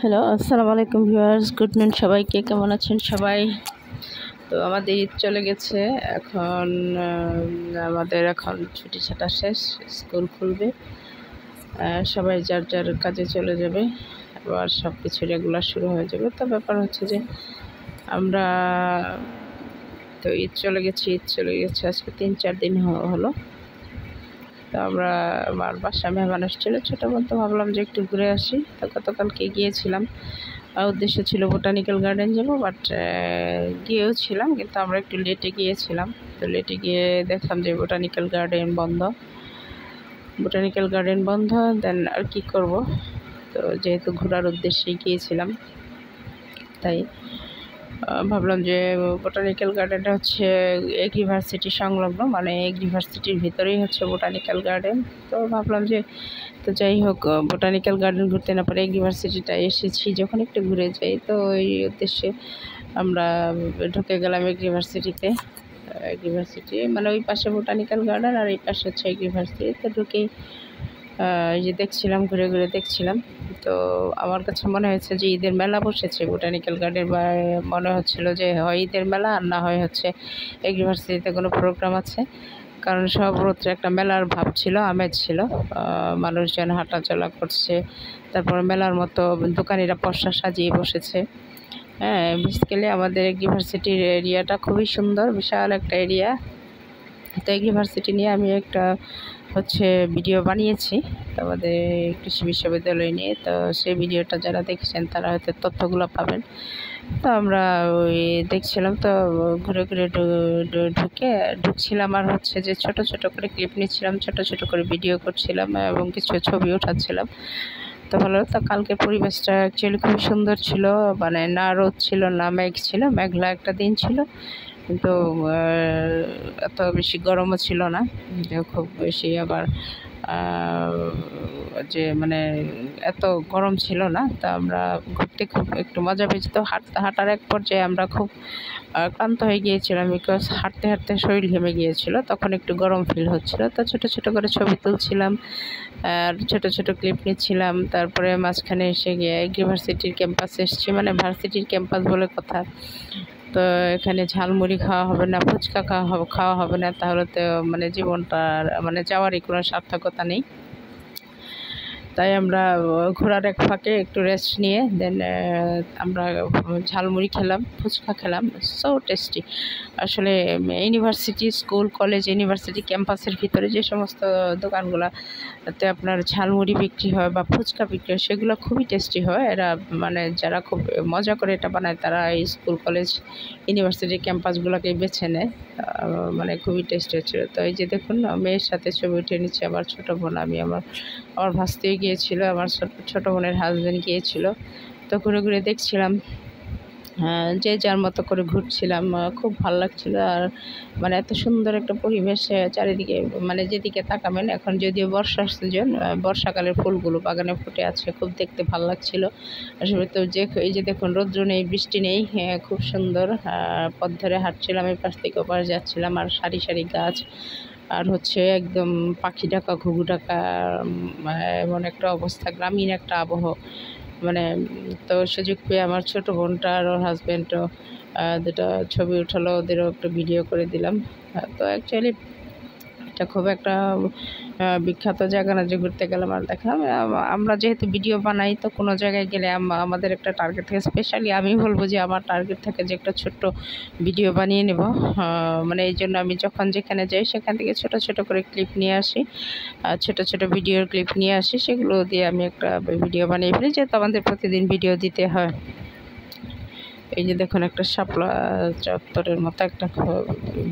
Hello, আসসালামু আলাইকুম viewers. Good নুন সবাইকে, কেমন আছেন সবাই? তো আমাদের ঈদ চলে গেছে। এখন আমাদের এখন ছুটি ছাটা শেষ, স্কুল খুলবে, সবাই যার যার কাজে চলে যাবে, আবার সব কিছু রেগুলার শুরু হয়ে যাবে। তো ব্যাপার হচ্ছে যে আমরা তো ঈদ চলে গেছে আজকে 3-4 দিন হলো। তো আমরা আমার বাসায় মেহমান আসছিল, ছোটো বোন, তো ভাবলাম যে একটু ঘুরে আসি। তো গতকালকে গিয়েছিলাম, উদ্দেশ্য ছিল বোটানিক্যাল গার্ডেন যাব, বাট গিয়েও ছিলাম, কিন্তু আমরা একটু লেটে গিয়েছিলাম। তো লেটে গিয়ে দেখলাম যে বোটানিক্যাল গার্ডেন বন্ধ। দেন আর কি করব, তো যেহেতু ঘোরার উদ্দেশ্যেই গিয়েছিলাম, তাই ভাবলাম যে বোটানিক্যাল গার্ডেনটা হচ্ছে এগ্রিভার্সিটি সংলগ্ন, মানে এগ্রিভার্সিটির ভিতরেই হচ্ছে বোটানিক্যাল গার্ডেন। তো ভাবলাম যে তো যাই হোক, বোটানিক্যাল গার্ডেন ঘুরতে না পারে এগ্রিভার্সিটিটা এসেছি যখন একটু ঘুরে যাই, তো এই উদ্দেশ্যে আমরা ঢুকে গেলাম এগ্রিভার্সিটিতে। এগ্রিভার্সিটি মানে ওই পাশে বোটানিক্যাল গার্ডেন আর এই পাশে হচ্ছে এগ্রিভার্সিটি। তো ঢুকেই এই যে দেখছিলাম, ঘুরে ঘুরে দেখছিলাম। তো আমার কাছে মনে হয়েছে যে ঈদের মেলা বসেছে বোটানিক্যাল গার্ডেন, বা মনে হচ্ছিল যে হয় ঈদের মেলা আর না হয় হচ্ছে এগ্রিভার্সিটিতে কোনো প্রোগ্রাম আছে, কারণ সর্বত্র একটা মেলার ভাব ছিল, আমেজ ছিল। মানুষজন হাঁটাচলা করছে, তারপর মেলার মতো দোকানিরা পসরা সাজিয়ে বসেছে। হ্যাঁ, বেসিক্যালি আমাদের এগ্রিভার্সিটির এরিয়াটা খুবই সুন্দর, বিশাল একটা এরিয়া। তো এগ্রিভার্সিটি নিয়ে আমি একটা হচ্ছে ভিডিও বানিয়েছি আমাদের কৃষি বিশ্ববিদ্যালয় নিয়ে। তো সেই ভিডিওটা যারা দেখেছেন তারা হয়তো তথ্যগুলো পাবেন। তো আমরা ওই দেখছিলাম, তো ঘুরে ঘুরে ঢুকছিলাম, আর হচ্ছে যে ছোট ছোট করে ক্লিপ নিচ্ছিলাম, ছোট ছোট করে ভিডিও করছিলাম এবং কিছু ছবি উঠাচ্ছিলাম। তো ভালো, তো কালকে পরিবেশটা অ্যাকচুয়ালি খুবই সুন্দর ছিল, মানে না রোদ ছিল না মেঘ ছিল, মেঘলা একটা দিন ছিল, কিন্তু এত বেশি গরমও ছিল না, খুব বেশি আবার যে মানে এত গরম ছিল না। তা আমরা ঘুরতে খুব একটু মজা পেয়েছি। তো হাঁটার এক পর্যায়ে আমরা খুব ক্লান্ত হয়ে গিয়েছিলাম, বিকজ হাঁটতে হাঁটতে শরীর ঘেমে গিয়েছিল, তখন একটু গরম ফিল হচ্ছিল। তো ছোটো ছোটো করে ছবি তুলছিলাম আর ছোটো ছোটো ক্লিপ নিচ্ছিলাম। তারপরে মাঝখানে এসে গিয়ে ইউনিভার্সিটির ক্যাম্পাসে এসেছি, মানে ভার্সিটির ক্যাম্পাস বলে কথা। তো এখানে ঝালমুড়ি খাওয়া হবে না, ফুচকা খাওয়া হবে না, তাহলে তো মানে জীবনটার মানে যাওয়ারই কোনো সার্থকতা নেই। তাই আমরা ঘোরার এক ফাঁকে একটু রেস্ট নিয়ে দেন আমরা ঝালমুড়ি খেলাম, ফুচকা খেলাম, সো টেস্টি। আসলে ইউনিভার্সিটি, স্কুল, কলেজ, ইউনিভার্সিটি ক্যাম্পাসের ভিতরে যে সমস্ত দোকানগুলোতে আপনার ঝালমুড়ি বিক্রি হয় বা ফুচকা বিক্রি হয়, সেগুলো খুবই টেস্টি হয়। এরা মানে যারা খুব মজা করে এটা বানায়, তারা এই স্কুল, কলেজ, ইউনিভার্সিটি ক্যাম্পাসগুলোকে বেছে নেয়, মানে খুবই টেস্টি হচ্ছিল। তো এই যে দেখুন, মেয়ের সাথে ছবি উঠে নিচ্ছে আমার ছোটো বোন, আমি আমার ভাস্তি গিয়েছিল, আমার ছোটো বোনের হাজব্যান্ড গিয়েছিল। তো ঘুরে ঘুরে দেখছিলাম, যে যার মতো করে ঘুরছিলাম, খুব ভালো লাগছিল। আর মানে এত সুন্দর একটা পরিবেশ চারিদিকে, মানে যেদিকে তাকাবেন, এখন যদিও বর্ষার সিজন, বর্ষাকালের ফুলগুলো বাগানে ফুটে আছে, খুব দেখতে ভালো লাগছিল আসলে। তো যে এই যে দেখুন, রৌদ্র নেই, বৃষ্টি নেই, খুব সুন্দর। পথ ধরে হাঁটছিলাম, এই পাশ থেকে ওপাশ যাচ্ছিলাম, আর সারি সারি গাছ, আর হচ্ছে একদম পাখি ডাকা, ঘুঘু ডাকা, এমন একটা অবস্থা, গ্রামীণ একটা আবহ। মানে তো সুযোগ পেয়ে আমার ছোটো বোনটা আর ওর হাজব্যান্ডও দুটো ছবি উঠালো, ওদেরও একটু ভিডিও করে দিলাম। তো অ্যাকচুয়ালি এটা খুব একটা বিখ্যাত জায়গা না যে ঘুরতে গেলাম আর দেখলাম। আমরা যেহেতু ভিডিও বানাই, তো কোনো জায়গায় গেলে আমাদের একটা টার্গেট থাকে, স্পেশালি আমি বলবো যে আমার টার্গেট থাকে যে একটা ছোট্ট ভিডিও বানিয়ে নেব। মানে এই জন্য আমি যখন যেখানে যাই সেখান থেকে ছোট ছোট করে ক্লিপ নিয়ে আসি, ছোট ছোট ভিডিওর ক্লিপ নিয়ে আসি, সেগুলো দিয়ে আমি একটা ভিডিও বানিয়ে ফেলি, যেহেতু আমাদের প্রতিদিন ভিডিও দিতে হয়। এই যে দেখুন, একটা শাপলা চত্বরের মতো একটা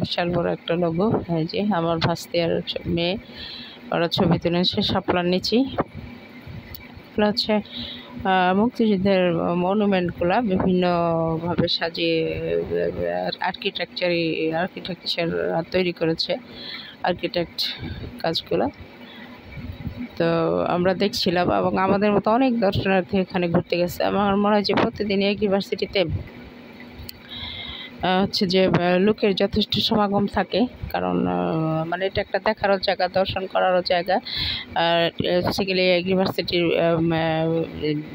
বিশাল বড় একটা লোগো, এই যে আমার ভাস্তি আর মেয়ে, ওরা ছবি তুলেছে শাপলার নিচেই। এগুলো হচ্ছে মুক্তিযুদ্ধের মনুমেন্টগুলা বিভিন্নভাবে সাজিয়ে আর্কিটেকচার তৈরি করেছে আর্কিটেক্ট কাজগুলো। তো আমরা দেখছিলাম, এবং আমাদের মতো অনেক দর্শনার্থী এখানে ঘুরতে গেছে। আমার মনে হয় যে প্রতিদিন ইউনিভার্সিটিতে হচ্ছে যে লোকের যথেষ্ট সমাগম থাকে, কারণ মানে এটা একটা দেখারও জায়গা, দর্শন করারও জায়গা। আর বেসিক্যালি ইউনিভার্সিটির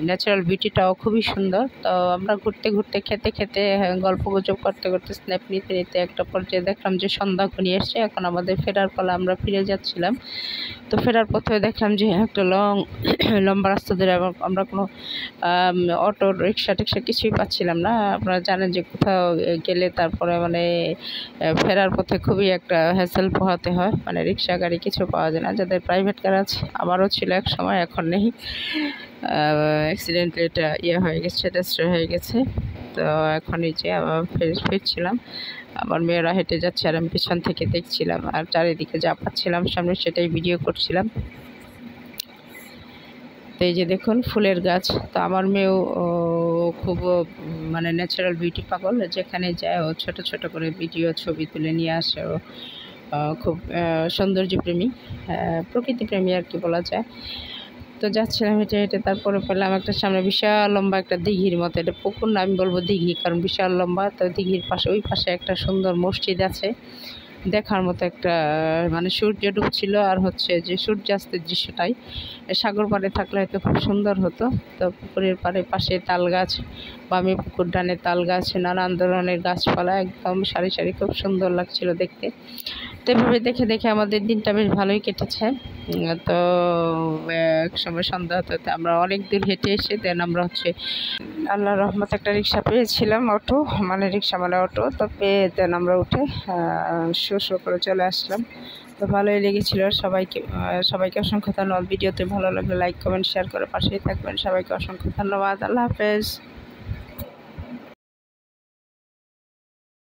ন্যাচারাল বিউটিটাও খুবই সুন্দর। তো আমরা ঘুরতে ঘুরতে, খেতে খেতে, গল্প গুজব করতে করতে, স্ন্যাপ নিতে নিতে একটা পর্যায়ে দেখলাম যে সন্ধ্যা ঘনিয়ে এসছে। এখন আমাদের ফেরার পালা, আমরা ফিরে যাচ্ছিলাম। তো ফেরার পথে দেখলাম যে একটা লম্বা রাস্তা ধরে আমরা কোনো অটো, রিক্সা টিক্সা কিছুই পাচ্ছিলাম না। আপনারা জানেন যে কোথাও গেলে তারপরে মানে ফেরার পথে খুবই একটা হ্যাসেল পোহাতে হয়, মানে রিক্সা গাড়ি কিছু পাওয়া যায় না। যাদের প্রাইভেট কার আছে, আমারও ছিল এক সময়, এখন নেই, অ্যাক্সিডেন্টলি এটা হয়ে গেছে, ডেস্ট্রয় হয়ে গেছে। তো এখন এই যে আবার ফিরছিলাম, আমার মেয়েরা হেঁটে যাচ্ছে আর আমি পিছন থেকে দেখছিলাম, আর চারিদিকে যা পাচ্ছিলাম সামনে সেটাই ভিডিও করছিলাম। তো এই যে দেখুন ফুলের গাছ। তো আমার মেয়েও খুব মানে ন্যাচারাল বিউটি পাগল, যেখানে যায় ও ছোট ছোট করে ভিডিও ছবি তুলে নিয়ে আসে। ও খুব সৌন্দর্যপ্রেমী, প্রকৃতিপ্রেমী আর কি বলা যায়। তো যাচ্ছিলাম হেঁটে হেঁটে, তারপরে পেলাম একটা সামনে বিশাল লম্বা একটা দিঘির মতো, এটা পুকুর না, আমি বলবো দিঘি, কারণ বিশাল লম্বা। তো দিঘির পাশে, ওই পাশে একটা সুন্দর মসজিদ আছে দেখার মতো, একটা মানে সূর্য ডুবছিল আর হচ্ছে যে সূর্যাস্তের দৃশ্যটাই সাগর পাড়ে থাকলে হয়তো খুব সুন্দর হতো। তো পুকুরের পাশে তাল গাছ, বামে পুকুর ডানে তাল গাছ, নানান ধরনের গাছপালা একদম সারি সারি, খুব সুন্দর লাগছিল দেখতে। তো এভাবে দেখে দেখে আমাদের দিনটা বেশ ভালোই কেটেছে। তো এক সময় সন্ধ্যা হতে হতে আমরা অনেক দূর হেঁটে এসে দেন আমরা হচ্ছে আল্লাহর রহমতে একটা রিক্সা পেয়েছিলাম, অটো মানে রিক্সা মানে অটো। তো পেয়ে দেন আমরা উঠে শো করে চলে আসলাম। তো ভালোই লেগেছিল। সবাইকে অসংখ্য ধন্যবাদ। ভিডিওতে ভালো লাগলে লাইক, কমেন্ট, শেয়ার করে পাশেই থাকবেন। সবাইকে অসংখ্য ধন্যবাদ। আল্লাহ হাফেজ।